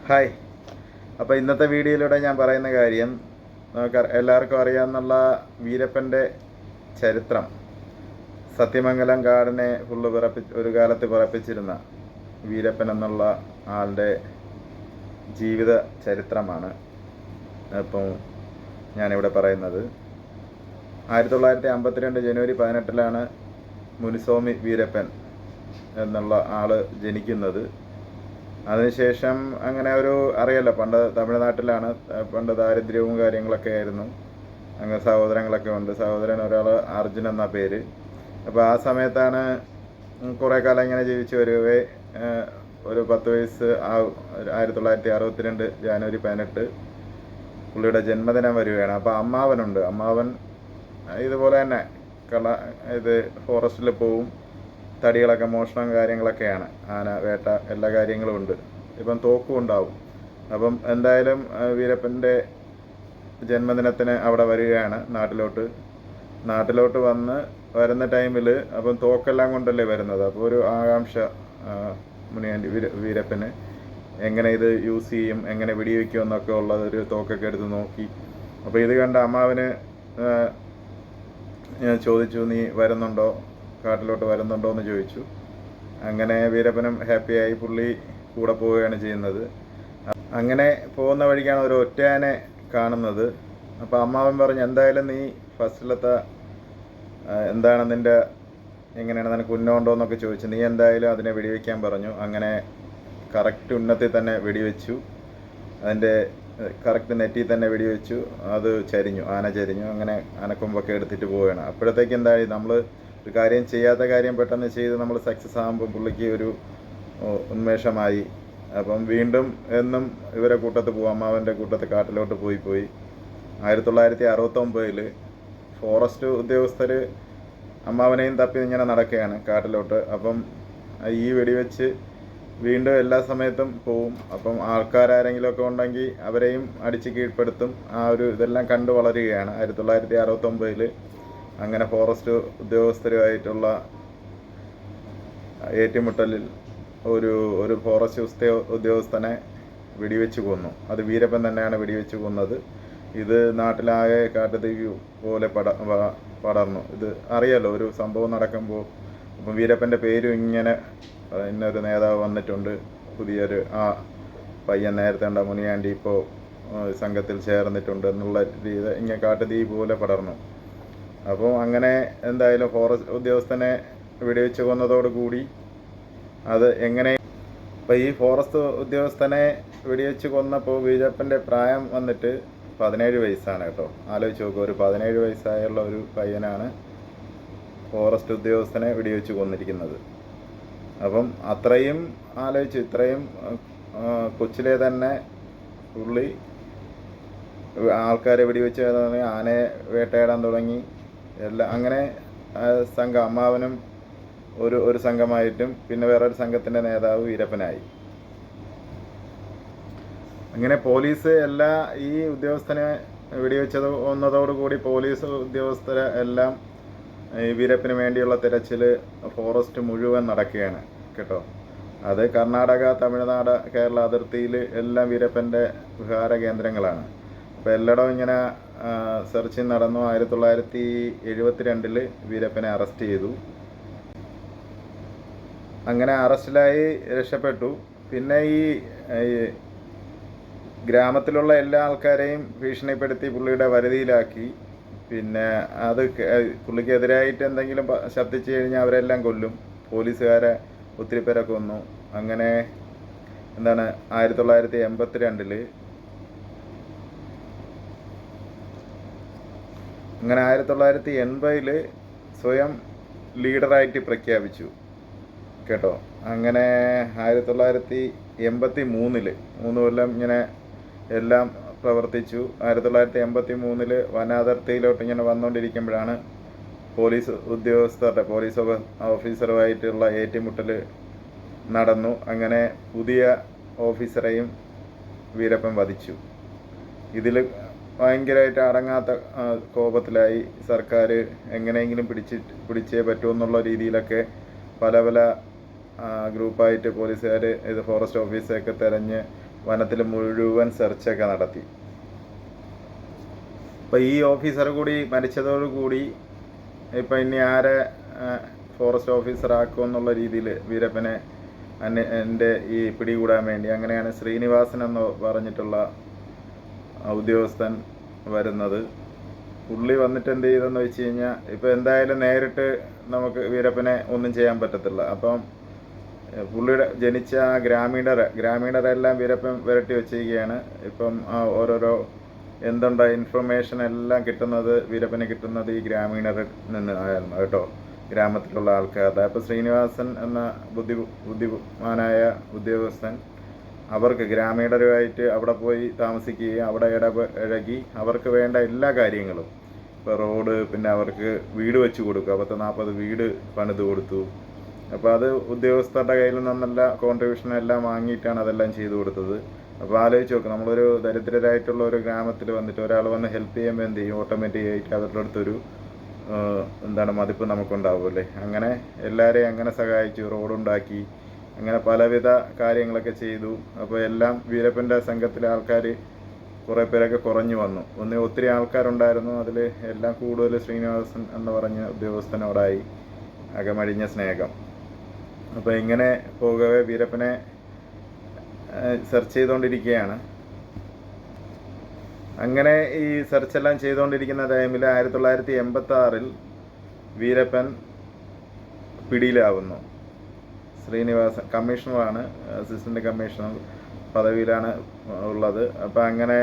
Hi. അപ്പോൾ ഇന്നത്തെ വീഡിയോയിലൂടെ ഞാൻ പറയുന്ന കാര്യം നമുക്ക് എല്ലാവർക്കും അറിയാമെന്നുള്ള വീരപ്പൻ്റെ ചരിത്രം. സത്യമംഗലം കാടിനെ ഒരു കാലത്ത് പിറപ്പിച്ചിരുന്ന വീരപ്പൻ എന്നുള്ള ആളുടെ ജീവിത ചരിത്രമാണ് അപ്പം ഞാനിവിടെ പറയുന്നത്. 1952 ജനുവരി 18 മുനിസ്വാമി വീരപ്പൻ എന്നുള്ള ആൾ ജനിക്കുന്നത്. അതിനുശേഷം അങ്ങനെ അറിയാലോ, പണ്ട് തമിഴ്നാട്ടിലാണ്, പണ്ട് ദാരിദ്ര്യവും കാര്യങ്ങളൊക്കെ ആയിരുന്നു. അങ്ങനെ സഹോദരങ്ങളൊക്കെ ഉണ്ട്. സഹോദരൻ ഒരാൾ അർജുൻ എന്ന പേര്. അപ്പോൾ ആ സമയത്താണ് കുറേ കാലം ഇങ്ങനെ ജീവിച്ച് വരവേ ഒരു 10 വയസ്സ് 1962 ജനുവരി 18 പുള്ളിയുടെ ജന്മദിനം വരികയാണ്. അപ്പോൾ അമ്മാവനുണ്ട്. അമ്മാവൻ ഇതുപോലെ തന്നെ ഫോറസ്റ്റിൽ പോവും. തടികളൊക്കെ മോഷണം കാര്യങ്ങളൊക്കെയാണ്. ആന വേട്ട എല്ലാ കാര്യങ്ങളും ഉണ്ട്. ഇപ്പം തോക്കും ഉണ്ടാവും. അപ്പം എന്തായാലും വീരപ്പൻ്റെ ജന്മദിനത്തിന് അവിടെ വരികയാണ് നാട്ടിലോട്ട് വരുന്ന ടൈമിൽ അപ്പം തോക്കെല്ലാം കൊണ്ടല്ലേ വരുന്നത്. അപ്പോൾ ഒരു ആകാംക്ഷ മുനിയാണ്ടി വീരപ്പന് എങ്ങനെ ഇത് യൂസ് ചെയ്യും, എങ്ങനെ വെടിവെക്കും എന്നൊക്കെ ഉള്ളതൊരു തോക്കൊക്കെ എടുത്ത് നോക്കി. അപ്പോൾ ഇത് കണ്ട അമ്മാവന് ചോദിച്ചു, നീ കാട്ടിലോട്ട് വരുന്നുണ്ടോ എന്ന് ചോദിച്ചു. അങ്ങനെ വീരപ്പനും ഹാപ്പിയായി, പുള്ളി കൂടെ പോവുകയാണ് ചെയ്യുന്നത്. അങ്ങനെ പോകുന്ന വഴിക്കാണ് ഒരു ഒറ്റയാനെ കാണുന്നത്. അപ്പോൾ അമ്മാവൻ പറഞ്ഞു, എന്തായാലും നീ ഫസ്റ്റിലത്തെ എന്താണ് എങ്ങനെയാണ് നിനക്ക് ഉന്നമുണ്ടോ എന്നൊക്കെ ചോദിച്ചു. നീ എന്തായാലും അതിനെ വെടിവെക്കാൻ പറഞ്ഞു. അങ്ങനെ കറക്റ്റ് ഉന്നത്തിൽ തന്നെ വെടിവെച്ചു. അതിൻ്റെ കറക്റ്റ് നെറ്റിൽ തന്നെ വെടിവെച്ചു. ആന ചരിഞ്ഞു. അങ്ങനെ ആനക്കൊമ്പൊക്കെ എടുത്തിട്ട് പോവുകയാണ്. അപ്പോഴത്തേക്ക് എന്തായി, നമ്മൾ ഒരു കാര്യം ചെയ്യാത്ത കാര്യം പെട്ടെന്ന് ചെയ്ത് നമ്മൾ സക്സസ് ആകുമ്പോൾ പുള്ളിക്ക് ഒരു ഉന്മേഷമായി. അപ്പം വീണ്ടും എന്നും ഇവരെ കൂട്ടത്ത് പോകും. അമ്മാവൻ്റെ കൂട്ടത്ത് കാട്ടിലോട്ട് പോയി 1969 ഫോറസ്റ്റ് ഉദ്യോഗസ്ഥർ അമ്മാവനെയും തപ്പി ഇങ്ങനെ നടക്കുകയാണ് കാട്ടിലോട്ട്. അപ്പം ഈ വെടിവെച്ച് വീണ്ടും എല്ലാ സമയത്തും പോവും. അപ്പം ആൾക്കാരാരെങ്കിലുമൊക്കെ ഉണ്ടെങ്കിൽ അവരെയും അടിച്ച് കീഴ്പ്പെടുത്തും. ഇതെല്ലാം കണ്ടു വളരുകയാണ്. 1969 അങ്ങനെ ഫോറസ്റ്റ് ഉദ്യോഗസ്ഥരുമായിട്ടുള്ള ഏറ്റുമുട്ടലിൽ ഒരു ഫോറസ്റ്റ് ഉദ്യോഗസ്ഥനെ വെടിവെച്ച് കൊന്നു. അത് വീരപ്പൻ തന്നെയാണ് വെടിവെച്ച് കൊന്നത്. ഇത് നാട്ടിലാകെ കാട്ടുതീ പോലെ പടർന്നു. ഇത് അറിയാലോ, ഒരു സംഭവം നടക്കുമ്പോൾ അപ്പം വീരപ്പൻ്റെ പേരും ഇന്നൊരു നേതാവ് വന്നിട്ടുണ്ട്, പുതിയൊരു പയ്യൻ, നേരത്തെ ഉണ്ട മുനിയാണ്ടി ഇപ്പോൾ സംഘത്തിൽ ചേർന്നിട്ടുണ്ട് എന്നുള്ള രീതി ഇങ്ങനെ കാട്ടുതീ പോലെ പടർന്നു. അപ്പോൾ അങ്ങനെ എന്തായാലും ഫോറസ്റ്റ് ഉദ്യോഗസ്ഥനെ വെടിവെച്ച് കൊന്നതോടുകൂടി അത് എങ്ങനെ ഇപ്പോൾ ഈ ഫോറസ്റ്റ് ഉദ്യോഗസ്ഥനെ വെടിവെച്ച് കൊന്നപ്പോൾ വീരപ്പൻ്റെ പ്രായം വന്നിട്ട് 17 വയസ്സാണ് കേട്ടോ. ആലോചിച്ച് നോക്കുക, ഒരു 17 വയസ്സായുള്ള ഒരു പയ്യനാണ് ഫോറസ്റ്റ് ഉദ്യോഗസ്ഥനെ വെടിവെച്ച് കൊന്നിരിക്കുന്നത്. അപ്പം ഇത്രയും കൊച്ചിലെ തന്നെ പുള്ളി ആൾക്കാരെ വെടിവെച്ച് ആനയെ വേട്ടയാടാൻ തുടങ്ങി. അങ്ങനെ സംഘം, അമ്മാവനും ഒരു സംഘമായിട്ടും പിന്നെ വേറൊരു സംഘത്തിൻ്റെ നേതാവ് വീരപ്പനായി. അങ്ങനെ പോലീസ് ഈ ഉദ്യോഗസ്ഥനെ വെടിവെച്ചത് ഒന്നതോടുകൂടി പോലീസ് ഉദ്യോഗസ്ഥരെ എല്ലാം ഈ വീരപ്പന് വേണ്ടിയുള്ള തിരച്ചിൽ ഫോറസ്റ്റ് മുഴുവൻ നടക്കുകയാണ് കേട്ടോ. അത് കർണാടക, തമിഴ്നാട്, കേരള അതിർത്തിയിൽ എല്ലാം വീരപ്പൻ്റെ വിഹാര കേന്ദ്രങ്ങളാണ്. അപ്പോൾ എല്ലായിടവും ഇങ്ങനെ സെർച്ചിങ് നടന്നു. 1972 വീരപ്പനെ അറസ്റ്റ് ചെയ്തു. അങ്ങനെ അറസ്റ്റിലായി രക്ഷപ്പെട്ടു. പിന്നെ ഈ ഗ്രാമത്തിലുള്ള എല്ലാ ആൾക്കാരെയും ഭീഷണിപ്പെടുത്തി പുള്ളിയുടെ വരുതിയിലാക്കി. പിന്നെ പുള്ളിക്കെതിരായിട്ട് എന്തെങ്കിലും ശബ്ദിച്ചു കഴിഞ്ഞാൽ അവരെല്ലാം കൊല്ലും. പോലീസുകാരെ ഒത്തിരി പേരെ കൊന്നു. അങ്ങനെ 1982 അങ്ങനെ 1980 സ്വയം ലീഡറായിട്ട് പ്രഖ്യാപിച്ചു കേട്ടോ. അങ്ങനെ 1983 3 കൊല്ലം ഇങ്ങനെ എല്ലാം പ്രവർത്തിച്ചു. 1983 വനാതിർത്തിയിലോട്ട് ഇങ്ങനെ വന്നുകൊണ്ടിരിക്കുമ്പോഴാണ് പോലീസ് ഓഫീസറുമായിട്ടുള്ള ഏറ്റുമുട്ടൽ നടന്നു. അങ്ങനെ പുതിയ ഓഫീസറെയും വീരപ്പൻ വധിച്ചു. ഇതിൽ ഭയങ്കരമായിട്ട് അടങ്ങാത്ത കോപത്തിലായി സർക്കാർ. എങ്ങനെയെങ്കിലും പിടിച്ചേ പറ്റുമെന്നുള്ള രീതിയിലൊക്കെ പല ഗ്രൂപ്പായിട്ട് പോലീസുകാർ ഫോറസ്റ്റ് ഓഫീസൊക്കെ തിരഞ്ഞ് വനത്തിൽ മുഴുവൻ സെർച്ചൊക്കെ നടത്തി. അപ്പോൾ ഈ ഓഫീസർ കൂടി മരിച്ചതോടുകൂടി ഇപ്പം ഇനി ആരെ ഫോറസ്റ്റ് ഓഫീസറാക്കുമെന്നുള്ള രീതിയിൽ വീരപ്പനെ എൻ്റെ ഈ പിടികൂടാൻ വേണ്ടി അങ്ങനെയാണ് ശ്രീനിവാസൻ എന്ന് പറഞ്ഞിട്ടുള്ള ഉദ്യോഗസ്ഥൻ വരുന്നത്. പുള്ളി വന്നിട്ട് എന്ത് ചെയ്തെന്ന് വെച്ച് കഴിഞ്ഞാൽ, ഇപ്പോൾ എന്തായാലും നേരിട്ട് നമുക്ക് വീരപ്പനെ ഒന്നും ചെയ്യാൻ പറ്റത്തില്ല. അപ്പം പുള്ളിയുടെ ജനിച്ച ആ ഗ്രാമീണരെല്ലാം വീരപ്പൻ വിരട്ടി വെച്ചിരിക്കുകയാണ്. ഇപ്പം ഓരോരോ എന്തുണ്ടോ ഇൻഫർമേഷൻ എല്ലാം കിട്ടുന്നത് വീരപ്പന് കിട്ടുന്നത് ഈ ഗ്രാമീണരിൽ നിന്ന് ആയിരുന്നു കേട്ടോ, ഗ്രാമത്തിലുള്ള ആൾക്കാരുടെ. അപ്പോൾ ശ്രീനിവാസൻ എന്ന ബുദ്ധിമാനായ ഉദ്യോഗസ്ഥൻ അവർക്ക് ഗ്രാമീണരുമായിട്ട് അവിടെ പോയി താമസിക്കുകയും അവിടെ ഇടപഴകി അവർക്ക് വേണ്ട എല്ലാ കാര്യങ്ങളും, ഇപ്പോൾ റോഡ്, പിന്നെ അവർക്ക് വീട് വെച്ച് കൊടുക്കുക, 40 വീട് പണിത് കൊടുത്തു. അപ്പോൾ അത് ഉദ്യോഗസ്ഥരുടെ കയ്യിൽ നിന്നെല്ലാം കോൺട്രിബ്യൂഷൻ എല്ലാം വാങ്ങിയിട്ടാണ് അതെല്ലാം ചെയ്തു കൊടുത്തത്. അപ്പോൾ ആലോചിച്ച് നോക്ക്, നമ്മളൊരു ദരിദ്രരായിട്ടുള്ള ഒരു ഗ്രാമത്തിൽ വന്നിട്ട് ഒരാൾ വന്ന് ഹെൽപ്പ് ചെയ്യുമ്പോൾ എന്ത് ചെയ്യും, ഓട്ടോമാറ്റിക്കായിട്ട് അവരുടെ അടുത്തൊരു മതിപ്പ് നമുക്കുണ്ടാവുമല്ലേ. അങ്ങനെ എല്ലാവരെയും അങ്ങനെ സഹായിച്ചു, റോഡുണ്ടാക്കി, അങ്ങനെ പലവിധ കാര്യങ്ങളൊക്കെ ചെയ്തു. അപ്പോൾ എല്ലാം വീരപ്പൻ്റെ സംഘത്തിലെ ആൾക്കാർ കുറേ പേരൊക്കെ കുറഞ്ഞു വന്നു. ഒത്തിരി ആൾക്കാരുണ്ടായിരുന്നു, അതിൽ എല്ലാം കൂടുതൽ ശ്രീനിവാസൻ എന്ന് പറഞ്ഞ ഉദ്യോഗസ്ഥനോടായി അകമഴിഞ്ഞ സ്നേഹം. അപ്പോൾ ഇങ്ങനെ പോകവേ വീരപ്പനെ സെർച്ച് ചെയ്തുകൊണ്ടിരിക്കുകയാണ്. അങ്ങനെ ഈ സെർച്ചെല്ലാം ചെയ്തുകൊണ്ടിരിക്കുന്ന ടൈമിൽ 1986 വീരപ്പൻ പിടിയിലാവുന്നു. ശ്രീനിവാസൻ കമ്മീഷണറാണ്, അസിസ്റ്റൻ്റ് കമ്മീഷണർ പദവിയിലാണ് ഉള്ളത്. അപ്പോൾ അങ്ങനെ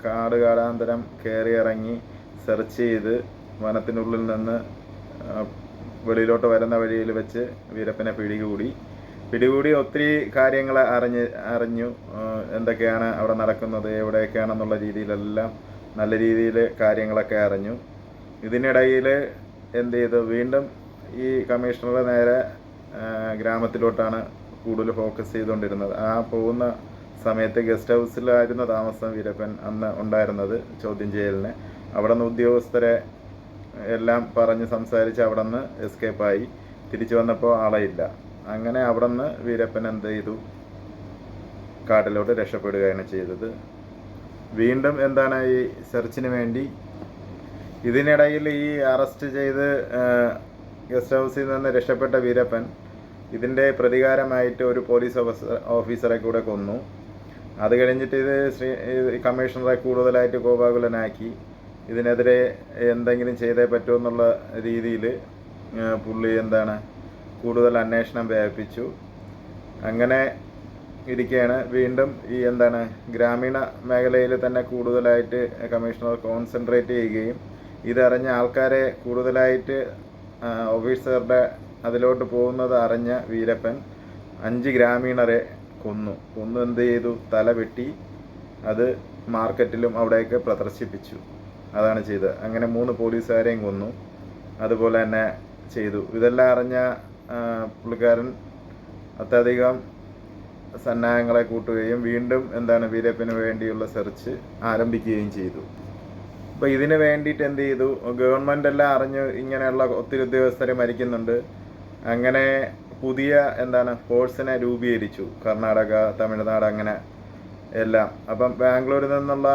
കാടാന്തരം കയറി ഇറങ്ങി സെർച്ച് ചെയ്ത് വനത്തിനുള്ളിൽ നിന്ന് വെളിയിലോട്ട് വരുന്ന വഴിയിൽ വെച്ച് വീരപ്പനെ പിടികൂടി ഒത്തിരി കാര്യങ്ങൾ അറിഞ്ഞു എന്തൊക്കെയാണ് അവിടെ നടക്കുന്നത്, എവിടെയൊക്കെയാണെന്നുള്ള രീതിയിലെല്ലാം നല്ല രീതിയിൽ കാര്യങ്ങളൊക്കെ അറിഞ്ഞു. ഇതിനിടയിൽ എന്ത് ചെയ്തു, വീണ്ടും ഈ കമ്മീഷണറുടെ നേരെ ഗ്രാമത്തിലോട്ടാണ് കൂടുതൽ ഫോക്കസ് ചെയ്തുകൊണ്ടിരുന്നത്. ആ പോകുന്ന സമയത്ത് ഗസ്റ്റ് ഹൗസിലായിരുന്നു താമസം വീരപ്പൻ അന്ന് ഉണ്ടായിരുന്നത്, ചോദ്യം ചെയ്യലിന്. അവിടെ നിന്ന് ഉദ്യോഗസ്ഥരെ എല്ലാം പറഞ്ഞ് സംസാരിച്ച് അവിടെ നിന്ന് എസ്കേപ്പായി. തിരിച്ചു വന്നപ്പോൾ ആളെയില്ല. അങ്ങനെ അവിടെ നിന്ന് വീരപ്പൻ എന്ത് ചെയ്തു, കാട്ടിലോട്ട് രക്ഷപ്പെടുകയാണ് ചെയ്തത്. വീണ്ടും ഈ സെർച്ചിന് വേണ്ടി ഇതിനിടയിൽ ഈ അറസ്റ്റ് ചെയ്ത് ഗസ്റ്റ് ഹൗസിൽ നിന്ന് രക്ഷപ്പെട്ട വീരപ്പൻ ഇതിൻ്റെ പ്രതികാരമായിട്ട് ഒരു പോലീസ് ഓഫീസറെ കൂടെ കൊന്നു. അത് കഴിഞ്ഞിട്ട് ഇത് കമ്മീഷണറെ കൂടുതലായിട്ട് കോപാകുലനാക്കി. ഇതിനെതിരെ എന്തെങ്കിലും ചെയ്തേ പറ്റുമെന്നുള്ള രീതിയിൽ പുള്ളി കൂടുതൽ അന്വേഷണം വ്യാപിപ്പിച്ചു. അങ്ങനെ ഇരിക്കുകയാണ്. വീണ്ടും ഈ ഗ്രാമീണ മേഖലയിൽ തന്നെ കൂടുതലായിട്ട് കമ്മീഷണർ കോൺസെൻട്രേറ്റ് ചെയ്യുകയും ഇതറിഞ്ഞ ആൾക്കാരെ കൂടുതലായിട്ട് ഓഫീസറുടെ അതിലോട്ട് പോകുന്നത് അറിഞ്ഞ വീരപ്പൻ 5 ഗ്രാമീണരെ കൊന്നു എന്ത് ചെയ്തു, തല വെട്ടി അത് മാർക്കറ്റിലും അവിടെയൊക്കെ പ്രദർശിപ്പിച്ചു. അതാണ് ചെയ്തത്. അങ്ങനെ 3 പോലീസുകാരെയും കൊന്നു. അതുപോലെ തന്നെ ചെയ്തു. ഇതെല്ലാം അറിഞ്ഞ പുള്ളിക്കാരൻ അത്യധികം സന്നാഹങ്ങളെ കൂട്ടുകയും വീണ്ടും വീരപ്പന് വേണ്ടിയുള്ള സെർച്ച് ആരംഭിക്കുകയും ചെയ്തു. അപ്പോൾ ഇതിന് വേണ്ടിയിട്ട് എന്ത് ചെയ്തു, ഗവൺമെൻറ് എല്ലാം അറിഞ്ഞ് ഇങ്ങനെയുള്ള ഒത്തിരി ഉദ്യോഗസ്ഥരെ മരിക്കുന്നുണ്ട്. അങ്ങനെ പുതിയ ഫോഴ്സിനെ രൂപീകരിച്ചു. കർണാടക, തമിഴ്നാട്, അങ്ങനെ എല്ലാം. അപ്പം ബാംഗ്ലൂരിൽ നിന്നുള്ള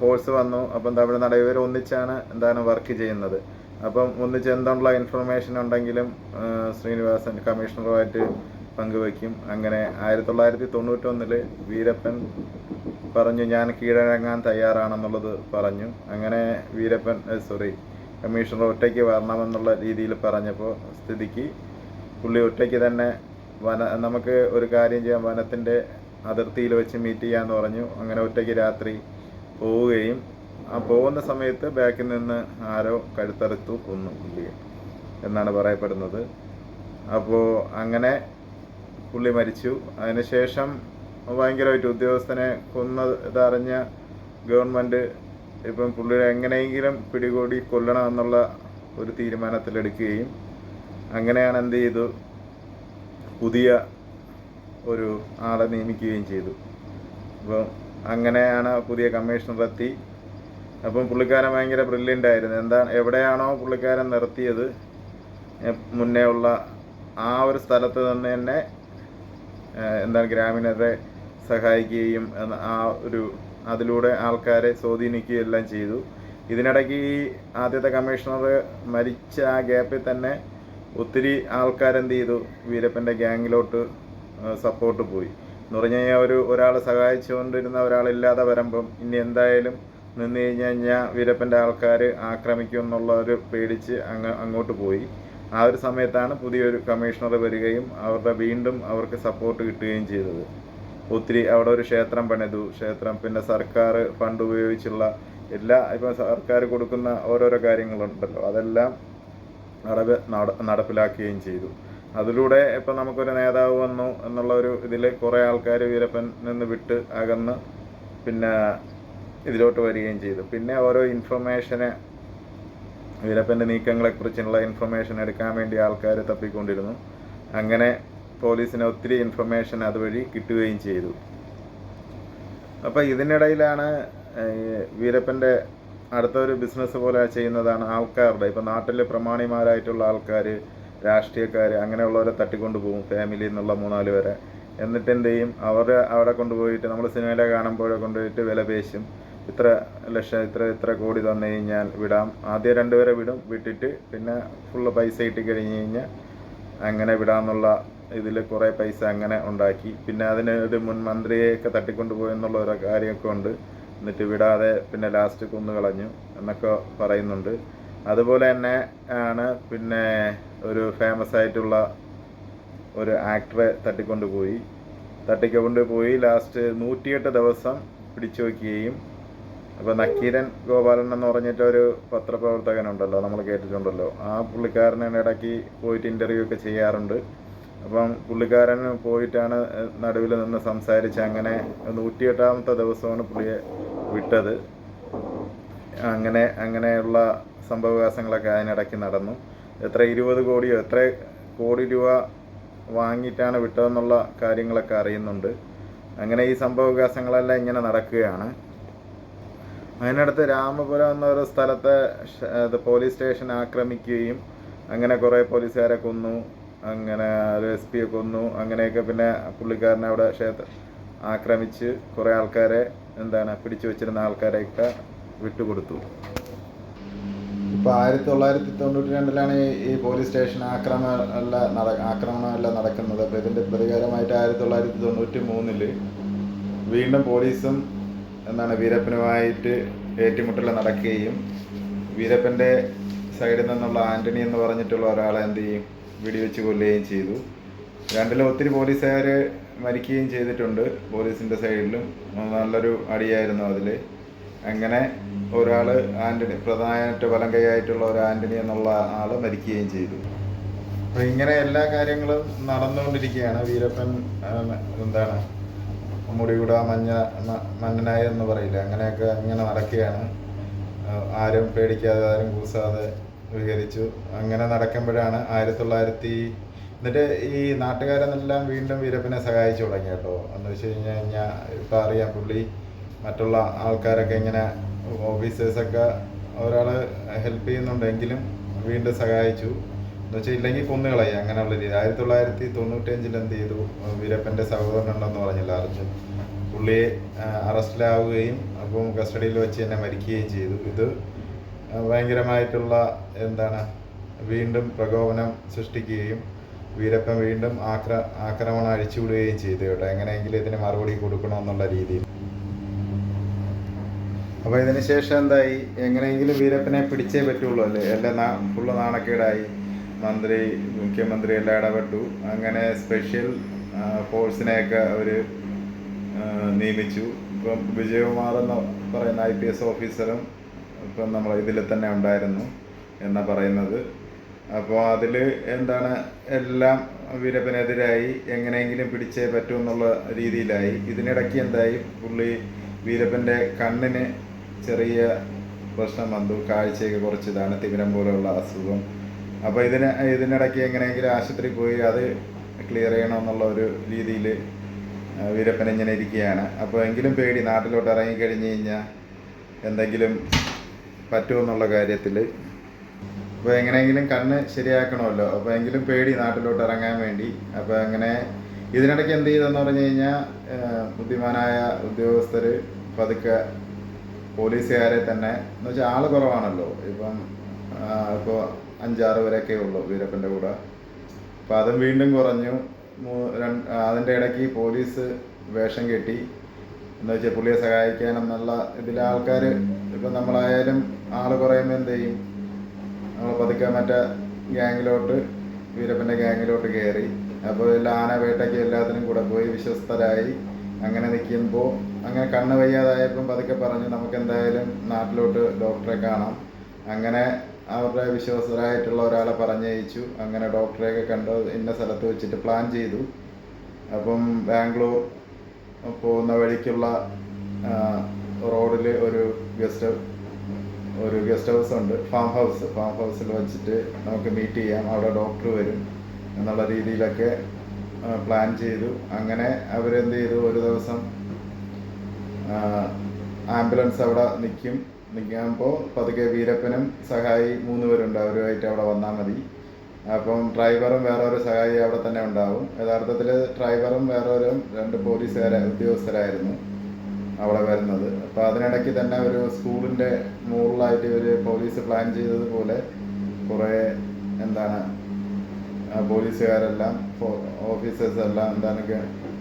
ഫോഴ്സ് വന്നു. അപ്പം തമിഴ്നാട് ഇവർ ഒന്നിച്ചാണ് വർക്ക് ചെയ്യുന്നത്. അപ്പം ഒന്നിച്ച് എന്തുള്ള ഇൻഫർമേഷൻ ഉണ്ടെങ്കിലും ശ്രീനിവാസൻ കമ്മീഷണറുമായിട്ട് പങ്കുവയ്ക്കും. അങ്ങനെ 1991 വീരപ്പൻ പറഞ്ഞു, ഞാൻ കീഴടങ്ങാൻ തയ്യാറാണെന്നുള്ളത് പറഞ്ഞു. അങ്ങനെ കമ്മീഷണർ ഒറ്റയ്ക്ക് വരണമെന്നുള്ള രീതിയിൽ പറഞ്ഞപ്പോൾ സ്ഥിതിക്ക് പുള്ളി ഒറ്റയ്ക്ക് തന്നെ നമുക്ക് ഒരു കാര്യം ചെയ്യാം, വനത്തിൻ്റെ അതിർത്തിയിൽ വെച്ച് മീറ്റ് ചെയ്യാമെന്ന് പറഞ്ഞു. അങ്ങനെ ഒറ്റയ്ക്ക് രാത്രി പോവുകയും പോകുന്ന സമയത്ത് ബാക്കിൽ നിന്ന് ആരോ കഴുത്തറുത്തു കൊന്നു പുള്ളിയെ എന്നാണ് പറയപ്പെടുന്നത്. അപ്പോൾ അങ്ങനെ പുള്ളി മരിച്ചു. അതിനുശേഷം ഭയങ്കരമായിട്ട് ഉദ്യോഗസ്ഥനെ കൊന്നതറിഞ്ഞ ഗവൺമെൻറ് ഇപ്പം പുള്ളിയെ എങ്ങനെയെങ്കിലും പിടികൂടി കൊല്ലണമെന്നുള്ള ഒരു തീരുമാനത്തിലെടുക്കുകയും അങ്ങനെയാണ് എന്ത് ചെയ്തു, പുതിയ ഒരു ആളെ നിയമിക്കുകയും ചെയ്തു. അപ്പം അങ്ങനെയാണ് പുതിയ കമ്മീഷണർ എത്തി. അപ്പം പുള്ളിക്കാരൻ ഭയങ്കര ബ്രില്യൻ്റ് ആയിരുന്നു. എവിടെയാണോ പുള്ളിക്കാരൻ നിർത്തിയത് മുന്നേ ഉള്ള ആ ഒരു സ്ഥലത്ത് നിന്ന് തന്നെ ഗ്രാമീണരെ സഹായിക്കുകയും അതിലൂടെ ആൾക്കാരെ സ്വാധീനിക്കുകയും എല്ലാം ചെയ്തു. ഇതിനിടയ്ക്ക് ഈ ആദ്യത്തെ കമ്മീഷണർ മരിച്ച ആ ഗ്യാപ്പിൽ തന്നെ ഒത്തിരി ആൾക്കാരെന്ത് ചെയ്തു, വീരപ്പൻ്റെ ഗ്യാങ്ങിലോട്ട് സപ്പോർട്ട് പോയി എന്ന് പറഞ്ഞു കഴിഞ്ഞാൽ ഒരാൾ സഹായിച്ചുകൊണ്ടിരുന്ന ഒരാളില്ലാതെ വരുമ്പം ഇനി എന്തായാലും നിന്ന് കഴിഞ്ഞാൽ വീരപ്പൻ്റെ ആൾക്കാർ ആക്രമിക്കും എന്നുള്ളൊരു പേടിച്ച് അങ്ങോട്ട് പോയി. ആ ഒരു സമയത്താണ് പുതിയൊരു കമ്മീഷണർ വരികയും വീണ്ടും അവർക്ക് സപ്പോർട്ട് കിട്ടുകയും ചെയ്തത്. ഒത്തിരി അവിടെ ഒരു ക്ഷേത്രം പണിതു. പിന്നെ സർക്കാർ ഫണ്ട് ഉപയോഗിച്ചുള്ള ഇപ്പം സർക്കാർ കൊടുക്കുന്ന ഓരോരോ കാര്യങ്ങളുണ്ടല്ലോ, അതെല്ലാം നടപ്പിലാക്കുകയും ചെയ്തു. അതിലൂടെ ഇപ്പം നമുക്കൊരു നേതാവ് വന്നു എന്നുള്ള ഒരു ഇതിൽ കുറേ ആൾക്കാർ വീരപ്പൻ നിന്ന് വിട്ട് അകന്ന് പിന്നെ ഇതിലോട്ട് വരികയും ചെയ്തു. പിന്നെ ഓരോ ഇൻഫർമേഷന് വീരപ്പൻ്റെ നീക്കങ്ങളെക്കുറിച്ചുള്ള ഇൻഫർമേഷൻ എടുക്കാൻ വേണ്ടി ആൾക്കാർ തപ്പിക്കൊണ്ടിരുന്നു. അങ്ങനെ പോലീസിന് ഒത്തിരി ഇൻഫർമേഷൻ അതുവഴി കിട്ടുകയും ചെയ്തു. അപ്പോൾ ഇതിനിടയിലാണ് വീരപ്പൻ്റെ അടുത്തൊരു ബിസിനസ് പോലെ ചെയ്യുന്നതാണ് ആൾക്കാരുടെ, ഇപ്പം നാട്ടിലെ പ്രമാണിമാരായിട്ടുള്ള ആൾക്കാർ, രാഷ്ട്രീയക്കാർ, അങ്ങനെയുള്ളവരെ തട്ടിക്കൊണ്ട് പോകും, ഫാമിലിയിൽ നിന്നുള്ള 3-4 പേരെ. എന്നിട്ട് എന്ത് ചെയ്യും, അവിടെ കൊണ്ടുപോയിട്ട് നമ്മൾ സിനിമയിലെ കാണുമ്പോഴേ കൊണ്ടുപോയിട്ട് വില പേശും. ഇത്ര ലക്ഷം, ഇത്ര കോടി തന്നു കഴിഞ്ഞാൽ വിടാം. ആദ്യം 2 പേരെ വിടും, വിട്ടിട്ട് പിന്നെ ഫുള്ള് പൈസ കിട്ടി കഴിഞ്ഞ് കഴിഞ്ഞാൽ അങ്ങനെ വിടാമെന്നുള്ള ഇതിൽ കുറേ പൈസ അങ്ങനെ ഉണ്ടാക്കി. പിന്നെ അതിന് ഒരു മുൻ മന്ത്രിയെയൊക്കെ തട്ടിക്കൊണ്ടുപോയി എന്നുള്ള ഒരു കാര്യമൊക്കെ ഉണ്ട്. എന്നിട്ട് വിടാതെ പിന്നെ ലാസ്റ്റ് കൊന്നുകളഞ്ഞു എന്നൊക്കെ പറയുന്നുണ്ട്. അതുപോലെ തന്നെ ആണ് പിന്നെ ഒരു ഫേമസ് ആയിട്ടുള്ള ഒരു ആക്ടറെ തട്ടിക്കൊണ്ടുപോയി ലാസ്റ്റ് 108 ദിവസം പിടിച്ചു വയ്ക്കുകയും. അപ്പോൾ നക്കീരൻ ഗോപാലൻ എന്ന് പറഞ്ഞിട്ടൊരു പത്രപ്രവർത്തകനുണ്ടല്ലോ, നമ്മൾ കേട്ടിട്ടുണ്ടല്ലോ, ആ പുള്ളിക്കാരനെ ഇടയ്ക്ക് പോയിട്ട് ഇൻ്റർവ്യൂ ഒക്കെ ചെയ്യാറുണ്ട്. അപ്പം പുള്ളിക്കാരൻ പോയിട്ടാണ് നടുവിൽ നിന്ന് സംസാരിച്ച് അങ്ങനെ 108ാമത്തെ ദിവസമാണ് പുള്ളിയെ വിട്ടത്. അങ്ങനെയുള്ള സംഭവവികാസങ്ങളൊക്കെ അതിനിടയ്ക്ക് നടന്നു. 20 കോടിയോ എത്ര കോടി രൂപ വാങ്ങിയിട്ടാണ് വിട്ടതെന്നുള്ള കാര്യങ്ങളൊക്കെ അറിയുന്നുണ്ട്. അങ്ങനെ ഈ സംഭവവികാസങ്ങളെല്ലാം ഇങ്ങനെ നടക്കുകയാണ്. അതിനടുത്ത് രാമപുരം എന്നൊരു സ്ഥലത്തെ പോലീസ് സ്റ്റേഷൻ ആക്രമിക്കുകയും അങ്ങനെ കുറേ പോലീസുകാരെ കൊന്നു, അങ്ങനെ ഒരു SP കൊന്നു. അങ്ങനെയൊക്കെ പിന്നെ പുള്ളിക്കാരനെ അവിടെ ആക്രമിച്ച് കുറേ ആൾക്കാരെ പിടിച്ചു വെച്ചിരുന്ന ആൾക്കാരെയൊക്കെ വിട്ടുകൊടുത്തു. ഇപ്പോൾ 1992 ഈ പോലീസ് സ്റ്റേഷൻ ആക്രമണമെല്ലാം നടക്കുന്നത്. അപ്പോൾ ഇതിൻ്റെ പ്രതികാരമായിട്ട് 1993 വീണ്ടും പോലീസും വീരപ്പനുമായിട്ട് ഏറ്റുമുട്ടൽ നടക്കുകയും വീരപ്പൻ്റെ സൈഡിൽ നിന്നുള്ള ആൻ്റണി എന്ന് പറഞ്ഞിട്ടുള്ള ഒരാളെ എന്ത് ചെയ്യും, വെടിവെച്ച് കൊല്ലുകയും ചെയ്തു. രണ്ടിലും ഒത്തിരി പോലീസുകാർ മരിക്കുകയും ചെയ്തിട്ടുണ്ട്. പോലീസിൻ്റെ സൈഡിലും നല്ലൊരു അടിയായിരുന്നു അതിൽ. അങ്ങനെ ഒരാൾ ആൻ്റണി, പ്രധാനമായിട്ട് വലം കൈയായിട്ടുള്ള ഒരു ആൻ്റണി എന്നുള്ള ആൾ മരിക്കുകയും ചെയ്തു. അപ്പോൾ ഇങ്ങനെ എല്ലാ കാര്യങ്ങളും നടന്നുകൊണ്ടിരിക്കുകയാണ്. വീരപ്പൻ മുടികുട മഞ്ഞനായ എന്ന് പറയില്ല, അങ്ങനെയൊക്കെ ഇങ്ങനെ നടക്കുകയാണ്. ആരും പേടിക്കാതെ, ആരും കൂസാതെ വിഹരിച്ചു. അങ്ങനെ നടക്കുമ്പോഴാണ് എന്നിട്ട് ഈ നാട്ടുകാരെന്നെല്ലാം വീണ്ടും വീരപ്പനെ സഹായിച്ചു തുടങ്ങി കേട്ടോ. എന്ന് വെച്ച് കഴിഞ്ഞാൽ ഇപ്പം അറിയാം, പുള്ളി മറ്റുള്ള ആൾക്കാരൊക്കെ ഇങ്ങനെ ഓഫീസേഴ്സൊക്കെ ഒരാൾ ഹെൽപ്പ് ചെയ്യുന്നുണ്ടെങ്കിലും വീണ്ടും സഹായിച്ചു. എന്ന് വെച്ചാൽ ഇല്ലെങ്കിൽ കൊന്നുകളയും, അങ്ങനെയുള്ള രീതി. 1995 എന്ത് ചെയ്തു, വീരപ്പൻ്റെ സഹോദരനുണ്ടെന്ന് പറഞ്ഞില്ല, അർജുൻ, പുള്ളിയെ അറസ്റ്റിലാവുകയും അപ്പം കസ്റ്റഡിയിൽ വെച്ച് തന്നെ മരിക്കുകയും ചെയ്തു. ഇത് ഭയങ്കരമായിട്ടുള്ള വീണ്ടും പ്രകോപനം സൃഷ്ടിക്കുകയും വീരപ്പൻ വീണ്ടും ആക്രമണം അഴിച്ചുവിടുകയും ചെയ്തു കേട്ടോ. എങ്ങനെയെങ്കിലും ഇതിന് മറുപടി കൊടുക്കണമെന്നുള്ള രീതിയിൽ. അപ്പോൾ ഇതിന് ശേഷം എന്തായി, എങ്ങനെയെങ്കിലും വീരപ്പനെ പിടിച്ചേ പറ്റുള്ളൂ അല്ലേ, എല്ലാം ഫുള്ള് നാണക്കേടായി. മുഖ്യമന്ത്രി എല്ലാം ഇടപെട്ടു. അങ്ങനെ സ്പെഷ്യൽ ഫോഴ്സിനെയൊക്കെ അവർ നിയമിച്ചു. ഇപ്പം വിജയകുമാർ എന്ന് പറയുന്ന IPS ഓഫീസറും ഇപ്പം നമ്മൾ ഇതിൽ തന്നെ ഉണ്ടായിരുന്നു എന്നാണ് പറയുന്നത്. അപ്പോൾ അതിൽ എല്ലാം വീരപ്പനെതിരായി, എങ്ങനെയെങ്കിലും പിടിച്ചേ പറ്റൂ എന്നുള്ള രീതിയിലായി. ഇതിനിടയ്ക്ക് പുള്ളി വീരപ്പൻ്റെ കണ്ണിന് ചെറിയ പ്രശ്നം വന്നു, കാഴ്ചയൊക്കെ കുറച്ചിതാണ്, തിമിരം പോലെയുള്ള അസുഖം. അപ്പോൾ ഇതിനിടയ്ക്ക് എങ്ങനെയെങ്കിലും ആശുപത്രി പോയി അത് ക്ലിയർ ചെയ്യണമെന്നുള്ള ഒരു രീതിയിൽ വീരപ്പൻ ഇങ്ങനെ ഇരിക്കുകയാണ്. അപ്പോൾ എങ്കിലും പേടി, നാട്ടിലോട്ട് ഇറങ്ങിക്കഴിഞ്ഞ് കഴിഞ്ഞാൽ എന്തെങ്കിലും പറ്റുമെന്നുള്ള കാര്യത്തിൽ. അപ്പോൾ എങ്ങനെയെങ്കിലും കണ്ണ് ശരിയാക്കണമല്ലോ, അപ്പോൾ എങ്കിലും പേടി നാട്ടിലോട്ട് ഇറങ്ങാൻ വേണ്ടി. അപ്പോൾ അങ്ങനെ ഇതിനിടയ്ക്ക് എന്ത് ചെയ്തെന്ന് പറഞ്ഞു കഴിഞ്ഞാൽ ബുദ്ധിമാനായ ഉദ്യോഗസ്ഥർ പതുക്കെ പോലീസുകാരെ തന്നെ എന്ന് വെച്ചാൽ ആൾ കുറവാണല്ലോ, ഇപ്പോൾ 5-6 പേരൊക്കെ ഉള്ളൂ വീരപ്പൻ്റെ കൂടെ. അപ്പോൾ അതും വീണ്ടും കുറഞ്ഞു. അതിൻ്റെ ഇടയ്ക്ക് പോലീസ് വേഷം കെട്ടി എന്ന് വെച്ചാൽ പുള്ളിയെ സഹായിക്കാനെന്നുള്ള ഇതിലെ ആൾക്കാർ. ഇപ്പം നമ്മളായാലും ആൾ കുറയുമ്പോൾ എന്ത് ചെയ്യും, നമ്മൾ പതുക്കെ മറ്റേ ഗ്യാങ്ങിലോട്ട്, വീരപ്പൻ്റെ ഗ്യാങ്ങിലോട്ട് കയറി. അപ്പോൾ എല്ലാ ആന വേട്ടയ്ക്ക് എല്ലാത്തിനും കൂടെ പോയി വിശ്വസ്തരായി. അങ്ങനെ നിൽക്കുമ്പോൾ അങ്ങനെ കണ്ണ് വയ്യാതായപ്പം പതുക്കെ പറഞ്ഞു നമുക്ക് എന്തായാലും നാട്ടിലോട്ട് ഡോക്ടറെ കാണാം. അങ്ങനെ അവരുടെ വിശ്വാസരായിട്ടുള്ള ഒരാളെ പറഞ്ഞയച്ചു. അങ്ങനെ ഡോക്ടറെയൊക്കെ കണ്ട് ഇന്ന സ്ഥലത്ത് വെച്ചിട്ട് പ്ലാൻ ചെയ്തു. അപ്പം ബാംഗ്ലൂർ പോകുന്ന വഴിക്കുള്ള റോഡിൽ ഒരു ഗസ്റ്റ് ഹൗസ് ഉണ്ട്, ഫാം ഹൗസിൽ വെച്ചിട്ട് നമുക്ക് മീറ്റ് ചെയ്യാം, അവിടെ ഡോക്ടർ വരും എന്നുള്ള രീതിയിലൊക്കെ പ്ലാൻ ചെയ്തു. അവരെന്ത് ചെയ്തു, ഒരു ദിവസം ആംബുലൻസ് അവിടെ നിൽക്കുമ്പോൾ പതുക്കെ വീരപ്പനും സഹായി 3 പേരുണ്ട്, അവരുമായിട്ട് അവിടെ വന്നാൽ മതി. അപ്പം ഡ്രൈവറും വേറൊരു സഹായി അവിടെ തന്നെ ഉണ്ടാവും. യഥാർത്ഥത്തിൽ ഡ്രൈവറും വേറൊരു 2 ഉദ്യോഗസ്ഥരായിരുന്നു അവിടെ വരുന്നത്. അപ്പോൾ അതിനിടയ്ക്ക് തന്നെ ഒരു സ്കൂളിൻ്റെ മുകളിലായിട്ട് ഇവർ പോലീസ് പ്ലാൻ ചെയ്തതുപോലെ കുറേ പോലീസുകാരെല്ലാം ഓഫീസേഴ്സ് എല്ലാം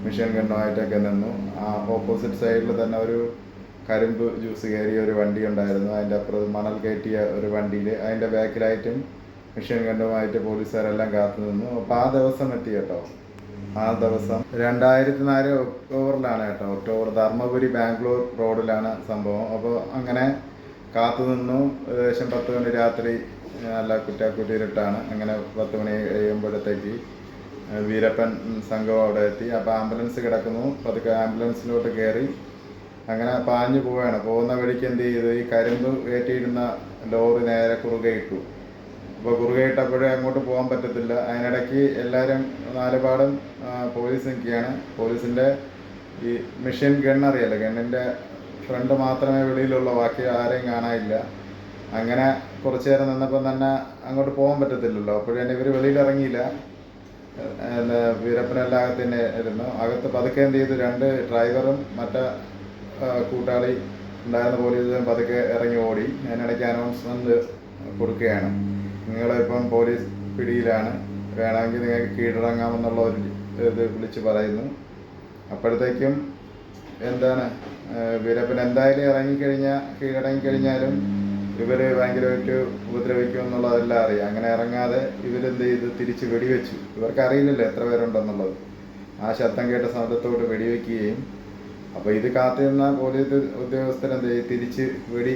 മിഷൻ ഗണ്ണുമായിട്ടൊക്കെ നിന്നു. ആ ഓപ്പോസിറ്റ് സൈഡിൽ തന്നെ ഒരു കരിമ്പ് ജ്യൂസ് കയറിയ ഒരു വണ്ടി ഉണ്ടായിരുന്നു. അതിൻ്റെ അപ്പുറത്ത് മണൽ കയറ്റിയ ഒരു വണ്ടിയിൽ അതിൻ്റെ ബാക്കിലായിട്ടും മിഷൻ ഗണ്ണുമായിട്ട് പോലീസുകാരെല്ലാം കാത്തു നിന്നു. അപ്പോൾ ആ ദിവസം എത്തി കേട്ടോ. ആ ദിവസം 2004 ഒക്ടോബറിലാണ് കേട്ടോ. ഒക്ടോബർ ധർമ്മപുരി ബാംഗ്ലൂർ റോഡിലാണ് സംഭവം. അപ്പോൾ അങ്ങനെ കാത്തു നിന്നു. ഏകദേശം 10 മണി രാത്രി നല്ല കുറ്റാക്കുറ്റിയിലിട്ടാണ്. അങ്ങനെ 10 മണി കഴിയുമ്പോഴത്തേക്ക് വീരപ്പൻ സംഘം അവിടെ എത്തി. അപ്പോൾ ആംബുലൻസ് കിടക്കുന്നു. പതുക്കെ ആംബുലൻസിലോട്ട് കയറി അങ്ങനെ പാഞ്ഞു പോവുകയാണ്. പോകുന്ന വഴിക്ക് എന്ത് ചെയ്തു, ഈ കരിമ്പ് കയറ്റിയിരുന്ന ലോറി നേരെ കുറുകെ ഇട്ടു. അപ്പോൾ കുറുകെ ഇട്ടപ്പോഴേ അങ്ങോട്ട് പോകാൻ പറ്റത്തില്ല. അതിനിടയ്ക്ക് എല്ലാവരും നാലുപാടും പോലീസ് നിൽക്കുകയാണ്. പോലീസിൻ്റെ ഈ മെഷീൻ ഗണ്ണറിയല്ലോ, ഗണ്ണിൻ്റെ ഫ്രണ്ട് മാത്രമേ വെളിയിലുള്ള, ബാക്കി ആരെയും കാണാനില്ല. അങ്ങനെ കുറച്ച് നേരം നിന്നപ്പം തന്നെ അങ്ങോട്ട് പോകാൻ പറ്റത്തില്ലല്ലോ. അപ്പോഴേ ഇവർ വെളിയിലിറങ്ങിയില്ല. വീരപ്പനെല്ലാം അകത്ത് തന്നെ ഇരുന്നു. അകത്ത് പതുക്കെ എന്ത് ചെയ്തു, 2 ഡ്രൈവറും മറ്റേ കൂട്ടാളി ഉണ്ടായിരുന്ന പോലീസുകാരും പതുക്കെ ഇറങ്ങി ഓടി. അതിനിടയ്ക്ക് അനൗൺസ്മെൻറ്റ് കൊടുക്കുകയാണ്, നിങ്ങളിപ്പം പോലീസ് പിടിയിലാണ്, വേണമെങ്കിൽ നിങ്ങൾക്ക് കീഴടങ്ങാമെന്നുള്ള ഒരു ഇത് വിളിച്ച് പറയുന്നു. അപ്പോഴത്തേക്കും വീരപ്പൻ എന്തായാലും കീഴടങ്ങിക്കഴിഞ്ഞാലും ഇവർ ഭയങ്കരമായിട്ട് ഉപദ്രവിക്കുമെന്നുള്ളതെല്ലാം അറിയാം. അങ്ങനെ ഇറങ്ങാതെ ഇവരെന്ത് ചെയ്ത് തിരിച്ച് വെടിവെച്ചു. ഇവർക്കറിയില്ലല്ലോ എത്ര പേരുണ്ടെന്നുള്ളത്. ആ ശബ്ദം കേട്ട സ്ഥലത്തോട്ട് വെടിവെക്കുകയും, അപ്പോൾ ഇത് കാത്തിരുന്ന പോലീസ് ഉദ്യോഗസ്ഥരെന്ത് ചെയ്യും, തിരിച്ച് ഒരു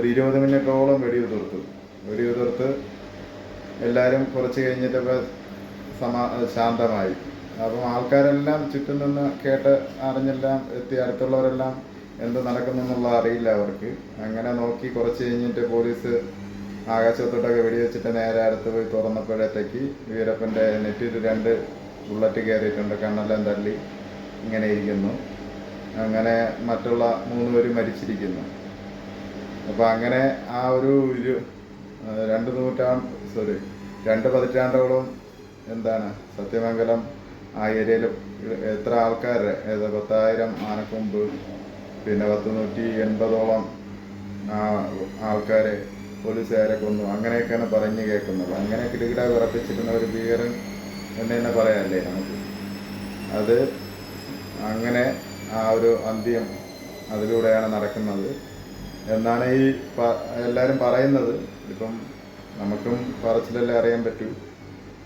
20 മിനിറ്റോളം വെടിയുതിർത്ത് എല്ലാവരും കുറച്ച് കഴിഞ്ഞിട്ടപ്പോൾ ശാന്തമായി. അപ്പം ആൾക്കാരെല്ലാം ചുറ്റും നിന്ന് കേട്ട് അറിഞ്ഞെല്ലാം എത്തി. അടുത്തുള്ളവരെല്ലാം എന്ത് നടക്കുന്നെന്നുള്ള അറിയില്ല അവർക്ക്. അങ്ങനെ നോക്കി കുറച്ച് കഴിഞ്ഞിട്ട് പോലീസ് ആകാശത്തോട്ടൊക്കെ വെടിവെച്ചിട്ട് നേരെ അടുത്ത് പോയി തുറന്നപ്പോഴത്തേക്ക് വീരപ്പൻ്റെ നെറ്റിൽ 2 ബുള്ളറ്റ് കയറിയിട്ടുണ്ട്, കണ്ണെല്ലാം തള്ളി ഇങ്ങനെ ഇരിക്കുന്നു. അങ്ങനെ മറ്റുള്ള 3 പേരും മരിച്ചിരിക്കുന്നു. അപ്പോൾ അങ്ങനെ ആ ഒരു 2 പതിറ്റാണ്ടോളം സത്യമംഗലം ആ ഏരിയയിൽ എത്ര ആൾക്കാരുടെ 10,000 ആനക്കൊമ്പ്, പിന്നെ 180ഓളം ആൾക്കാരെ പോലീസുകാരെ കൊന്നു. അങ്ങനെയൊക്കെയാണ് പറഞ്ഞു കേൾക്കുന്നത്. അങ്ങനെ കിടുകിട വിറപ്പിച്ചിരുന്ന ഒരു ഭീകരൻ എന്ന് തന്നെ പറയാമല്ലേ നമുക്ക്. അത് അങ്ങനെ ആ ഒരു അന്ത്യം അതിലൂടെയാണ് നടക്കുന്നത് എന്നാണ് എല്ലാവരും പറയുന്നത്. ഇപ്പം നമുക്കും പറച്ചിലെല്ലാം അറിയാൻ പറ്റൂ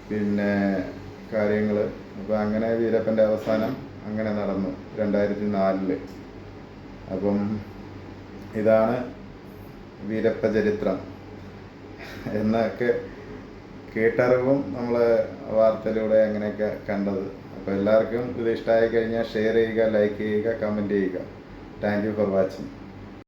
പിന്നെ കാര്യങ്ങൾ. അപ്പോൾ അങ്ങനെ വീരപ്പൻ്റെ അവസാനം അങ്ങനെ നടന്നു 2004. അപ്പം ഇതാണ് വീരപ്പ ചരിത്രം എന്നൊക്കെ കേട്ടറിവും നമ്മൾ വാർത്തയിലൂടെ അങ്ങനെയൊക്കെ കണ്ടത്. അപ്പോൾ എല്ലാവർക്കും ഇത് ഇഷ്ടമായി കഴിഞ്ഞാൽ ഷെയർ ചെയ്യുക, ലൈക്ക് ചെയ്യുക, കമൻറ്റ് ചെയ്യുക. Thank you for watching.